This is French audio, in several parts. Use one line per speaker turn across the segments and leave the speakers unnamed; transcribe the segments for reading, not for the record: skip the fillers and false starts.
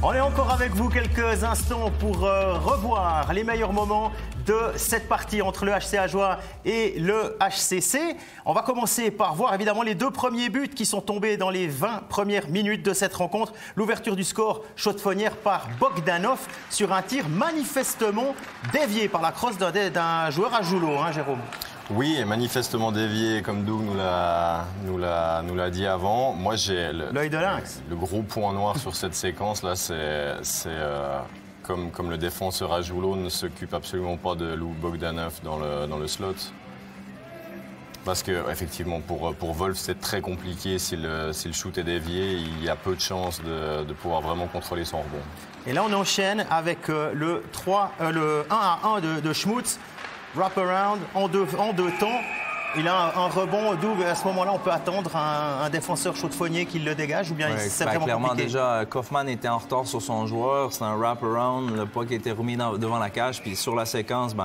On est encore avec vous quelques instants pour revoir les meilleurs moments de cette partie entre le HC Ajoie et le HCC. On va commencer par voir évidemment les deux premiers buts qui sont tombés dans les 20 premières minutes de cette rencontre. L'ouverture du score chaude-fonnière par Bogdanov sur un tir manifestement dévié par la crosse d'un joueur à Joulot, hein, Jérôme.
Oui, manifestement dévié, comme Doug nous l'a dit avant. Moi, j'ai
l'œil de lynx.
Le gros point noir sur cette séquence-là, c'est comme le défenseur à Joulot ne s'occupe absolument pas de Lou Bogdanov dans le slot. Parce que effectivement, pour Wolf, c'est très compliqué. Si le shoot est dévié, il y a peu de chances de pouvoir vraiment contrôler son rebond.
Et là, on enchaîne avec le 1-1 de Schmutz. Wraparound en deux temps. Il a un rebond, Doug. À ce moment-là, on peut attendre un défenseur chaude-fonnier qui le dégage ou bien c'est vraiment
clairement,
compliqué?
Déjà, Kaufman était en retard sur son joueur. C'est un wraparound, le puck était remis devant la cage. Puis sur la séquence,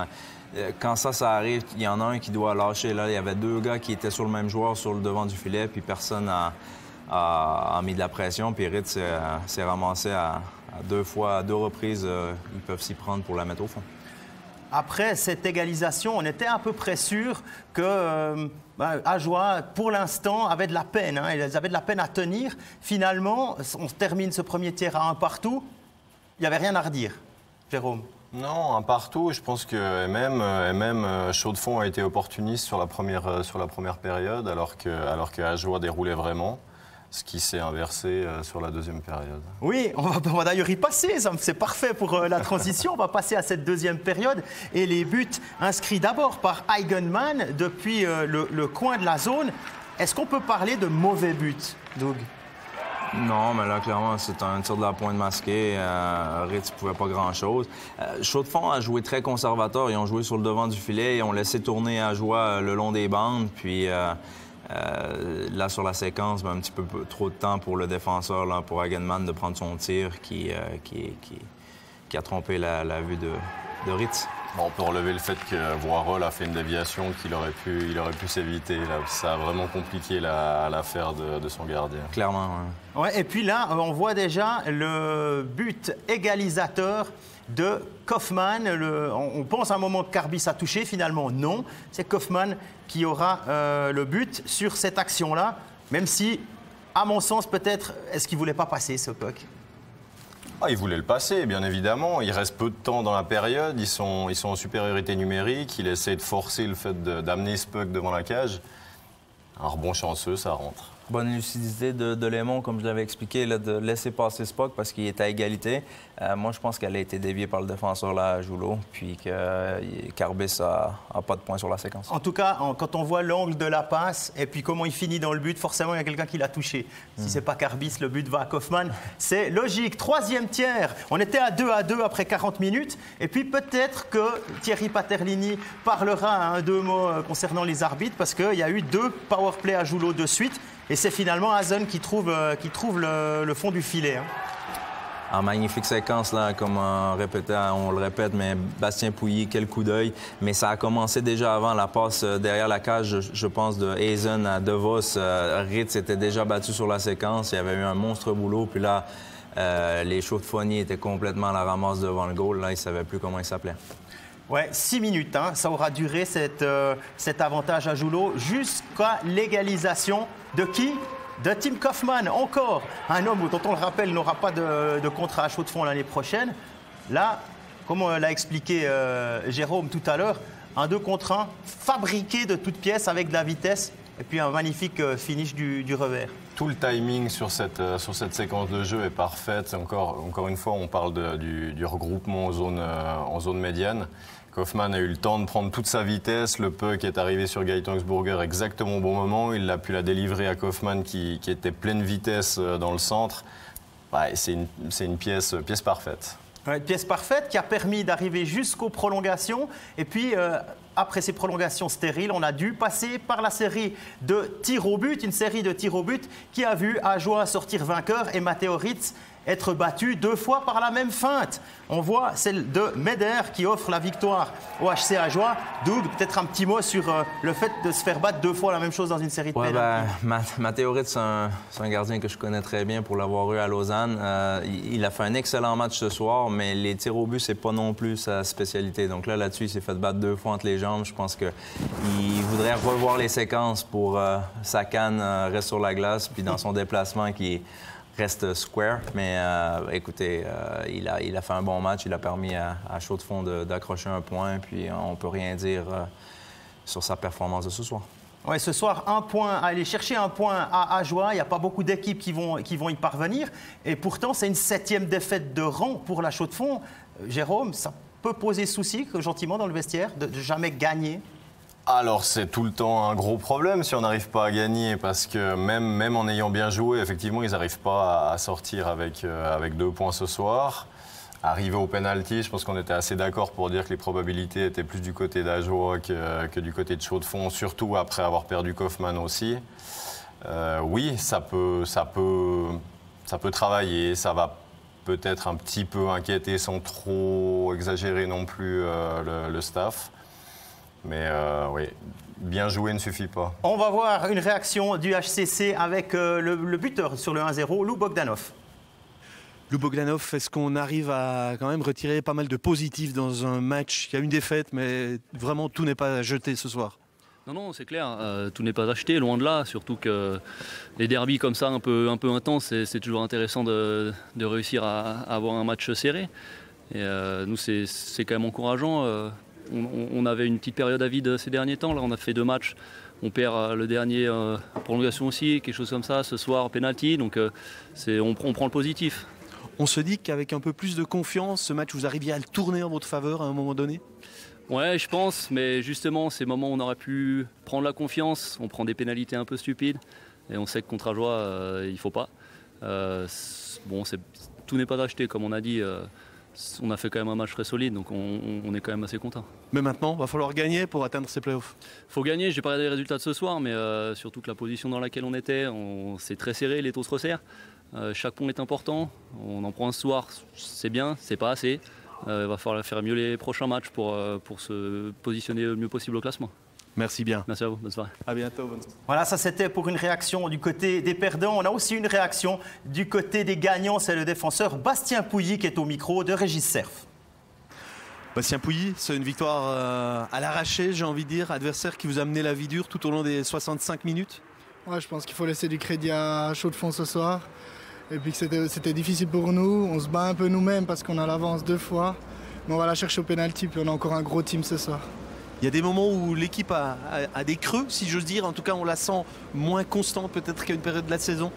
quand ça arrive, il y en a un qui doit lâcher. Là, il y avait deux gars qui étaient sur le même joueur sur le devant du filet, puis personne a mis de la pression. Puis Ritz s'est ramassé à deux reprises. Ils peuvent s'y prendre pour la mettre au fond.
Après cette égalisation, on était à peu près sûr que Ajoie, pour l'instant, avait de la peine. Hein, ils avaient de la peine à tenir. Finalement, on termine ce premier tiers à 1 partout. Il n'y avait rien à redire, Jérôme.
Non, un partout. Je pense que même Chaud-de-Fonds a été opportuniste sur la première période, alors que Ajoie déroulait vraiment. Ce qui s'est inversé sur la deuxième période.
Oui, on va d'ailleurs y passer, c'est parfait pour la transition. On va passer à cette deuxième période et les buts inscrits d'abord par Eigenmann depuis le coin de la zone. Est-ce qu'on peut parler de mauvais buts, Doug?
Non, mais là, clairement, c'est un tir de la pointe masqué. Ritz ne pouvait pas grand-chose. Chaud-de-Fonds a joué très conservateur. Ils ont joué sur le devant du filet. Ils ont laissé tourner Ajoie le long des bandes. Puis... là, sur la séquence, un petit peu trop de temps pour le défenseur, là, pour Eigenmann, de prendre son tir qui a trompé la vue de Ritz.
Bon, on peut relever le fait que Voirol a fait une déviation qu'il aurait pu s'éviter. Ça a vraiment compliqué l'affaire de son gardien.
Clairement, oui.
Ouais, et puis là, on voit déjà le but égalisateur de Kaufman. On pense à un moment que Carbis a touché, finalement non. C'est Kaufman qui aura le but sur cette action-là, même si, à mon sens, peut-être, est-ce qu'il ne voulait pas passer ce puck?
Il voulait le passer, bien évidemment. Il reste peu de temps dans la période. Ils sont en supériorité numérique. Il essaie de forcer le fait d'amener ce puck devant la cage. Un rebond chanceux, ça rentre.
Bonne lucidité de Lémon, comme je l'avais expliqué, là, de laisser passer ce puck parce qu'il est à égalité. Moi, je pense qu'elle a été déviée par le défenseur là, à Joulot, puis que Carbis n'a pas de point sur la séquence.
En tout cas, quand on voit l'angle de la passe et puis comment il finit dans le but, forcément, il y a quelqu'un qui l'a touché. Si ce n'est pas Carbis, le but va à Kaufman. C'est logique. Troisième tiers. On était à 2-2 après 40 minutes. Et puis peut-être que Thierry Paterlini parlera deux mots concernant les arbitres parce qu'il y a eu 2 powerplays à Joulot de suite. Et c'est finalement Hazen qui trouve le fond du filet. Hein.
En magnifique séquence, là, comme on le répète, mais Bastien Pouilly, quel coup d'œil. Mais ça a commencé déjà avant la passe derrière la cage, je pense, de Hazen à DeVos. Ritz était déjà battu sur la séquence. Il y avait eu un monstre boulot. Puis là, les Chaud-de-Fonds étaient complètement à la ramasse devant le goal. Là, ils ne savaient plus comment il s'appelait.
Ouais, 6 minutes, hein. Ça aura duré cet avantage à Joulot jusqu'à l'égalisation de qui? De Tim Kaufman, encore un homme dont on le rappelle n'aura pas de contrat à Chaud-de-Fonds l'année prochaine. Là, comme on l'a expliqué Jérôme tout à l'heure, un 2 contre 1 fabriqué de toutes pièces avec de la vitesse et puis un magnifique finish du revers.
Tout le timing sur cette séquence de jeu est parfait. Encore une fois, on parle du regroupement en zone médiane. Kaufman a eu le temps de prendre toute sa vitesse. Le puck est arrivé sur Geitungsburger exactement au bon moment. Il a pu la délivrer à Kaufman qui était pleine vitesse dans le centre. C'est une pièce parfaite.
Une pièce parfaite qui a permis d'arriver jusqu'aux prolongations. Et puis, après ces prolongations stériles, on a dû passer par la série de tirs au but, une série de tirs au but qui a vu Ajoie sortir vainqueur et Matteo Ritz être battu 2 fois par la même feinte. On voit celle de Meder qui offre la victoire au HC Ajoie. Doug, peut-être un petit mot sur le fait de se faire battre 2 fois la même chose dans une série de pénaltys.
Matteo Ritz, c'est un gardien que je connais très bien pour l'avoir eu à Lausanne. Il a fait un excellent match ce soir, mais les tirs au but, c'est pas non plus sa spécialité. Donc là-dessus, il s'est fait battre 2 fois entre les jambes. Je pense qu'il voudrait revoir les séquences pour sa canne reste sur la glace, puis dans son déplacement qui reste square. Mais écoutez, il a fait un bon match. Il a permis à Chaux-de-Fonds d'accrocher un point. Puis on peut rien dire sur sa performance de ce soir.
Oui, ce soir, aller chercher un point à Ajoie. Il n'y a pas beaucoup d'équipes qui vont y parvenir. Et pourtant, c'est une 7e défaite de rang pour la Chaux-de-Fonds. Jérôme, ça peut poser souci, gentiment, dans le vestiaire, de jamais gagner?
Alors, c'est tout le temps un gros problème si on n'arrive pas à gagner, parce que même en ayant bien joué, effectivement, ils n'arrivent pas à sortir avec 2 points ce soir. Arrivé au penalty, je pense qu'on était assez d'accord pour dire que les probabilités étaient plus du côté d'Ajoie que du côté de Chaux-de-Fonds, surtout après avoir perdu Kaufmann aussi. Oui, ça peut travailler, ça va peut-être un petit peu inquiéter sans trop exagérer non plus le staff. Mais oui, bien jouer ne suffit pas.
On va voir une réaction du HCC avec le buteur sur le 1-0, Lou Bogdanov.
Lou Bogdanov, est-ce qu'on arrive à quand même retirer pas mal de positifs dans un match qui a une défaite, mais vraiment tout n'est pas jeté ce soir?
Non, c'est clair, tout n'est pas acheté, loin de là, surtout que les derbys comme ça, un peu intenses, c'est toujours intéressant de réussir à avoir un match serré. Et nous, c'est quand même encourageant. On avait une petite période à vide ces derniers temps, là on a fait 2 matchs. On perd le dernier en prolongation aussi, quelque chose comme ça, ce soir, penalty, donc on prend le positif.
On se dit qu'avec un peu plus de confiance, ce match, vous arriviez à le tourner en votre faveur à un moment donné?
Ouais, je pense, mais justement, ces moments où on aurait pu prendre la confiance, on prend des pénalités un peu stupides, et on sait que contre Ajoie, il ne faut pas. Tout n'est pas acheté, comme on a dit. On a fait quand même un match très solide, donc on est quand même assez content.
Mais maintenant, il va falloir gagner pour atteindre ces playoffs.
Il faut gagner, je n'ai pas regardé les résultats de ce soir, mais surtout que la position dans laquelle on était, c'est très serré, les taux se resserrent. Chaque point est important, on en prend un ce soir, c'est bien, c'est pas assez. Il va falloir faire mieux les prochains matchs pour se positionner le mieux possible au classement.
Merci bien.
Merci à vous, bonne soirée.
À bientôt. Bonne soirée.
Voilà, ça c'était pour une réaction du côté des perdants. On a aussi une réaction du côté des gagnants. C'est le défenseur Bastien Pouilly qui est au micro de Régis Cerf.
Bastien Pouilly, c'est une victoire à l'arraché, j'ai envie de dire. Adversaire qui vous a mené la vie dure tout au long des 65 minutes.
Ouais, je pense qu'il faut laisser du crédit à Chaux-de-Fonds ce soir. Et puis que c'était difficile pour nous. On se bat un peu nous-mêmes parce qu'on a l'avance 2 fois. Mais on va la chercher au pénalty, puis on a encore un gros team ce soir.
Il y a des moments où l'équipe a des creux, si j'ose dire. En tout cas, on la sent moins constante peut-être qu'à une période de la saison.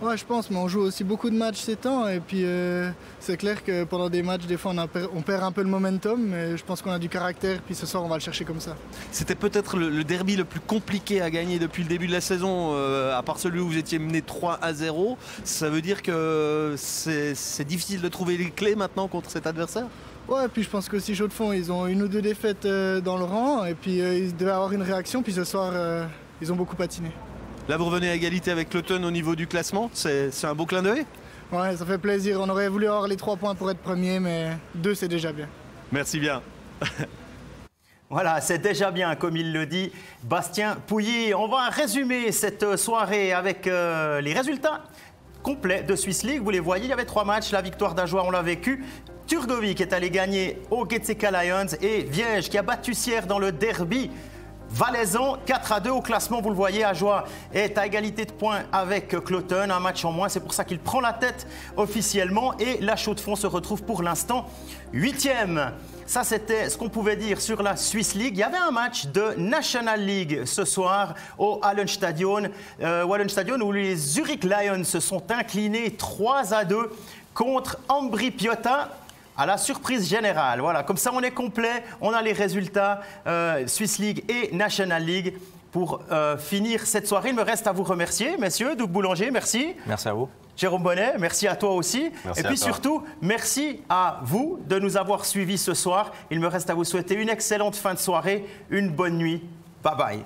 Ouais, je pense, mais on joue aussi beaucoup de matchs ces temps. Et puis c'est clair que pendant des matchs, des fois, on perd un peu le momentum. Mais je pense qu'on a du caractère. Puis ce soir, on va le chercher comme ça.
C'était peut-être le derby le plus compliqué à gagner depuis le début de la saison, à part celui où vous étiez mené 3-0. Ça veut dire que c'est difficile de trouver les clés maintenant contre cet adversaire?
Ouais, puis je pense qu'aussi Chaux-de-Fonds, ils ont 1 ou 2 défaites dans le rang. Et puis ils devaient avoir une réaction. Puis ce soir, ils ont beaucoup patiné.
Là, vous revenez à égalité avec l'Automne au niveau du classement. C'est un beau clin d'œil?
Ouais, ça fait plaisir. On aurait voulu avoir les 3 points pour être premier, mais 2, c'est déjà bien.
Merci bien.
Voilà, c'est déjà bien, comme il le dit Bastien Pouilly. On va résumer cette soirée avec les résultats complets de Swiss League. Vous les voyez, il y avait 3 matchs. La victoire d'Ajoie, on l'a vécu. Turgovie qui est allé gagner au Getseka Lions et Viège qui a battu Sierre dans le derby valaisan 4-2 au classement. Vous le voyez, Ajoie est à égalité de points avec Cloton, un match en moins. C'est pour ça qu'il prend la tête officiellement et la Chaux-de-Fonds se retrouve pour l'instant 8e. Ça, c'était ce qu'on pouvait dire sur la Swiss League. Il y avait un match de National League ce soir au Hallenstadion où les Zurich Lions se sont inclinés 3-2 contre Ambri Piotta. À la surprise générale. Voilà, comme ça on est complet, on a les résultats Swiss League et National League pour finir cette soirée. Il me reste à vous remercier, messieurs. Doug Boulanger, merci.
Merci à vous.
Jérôme Bonnet, merci à toi aussi.
Merci
et puis surtout, merci à vous de nous avoir suivis ce soir. Il me reste à vous souhaiter une excellente fin de soirée, une bonne nuit. Bye bye.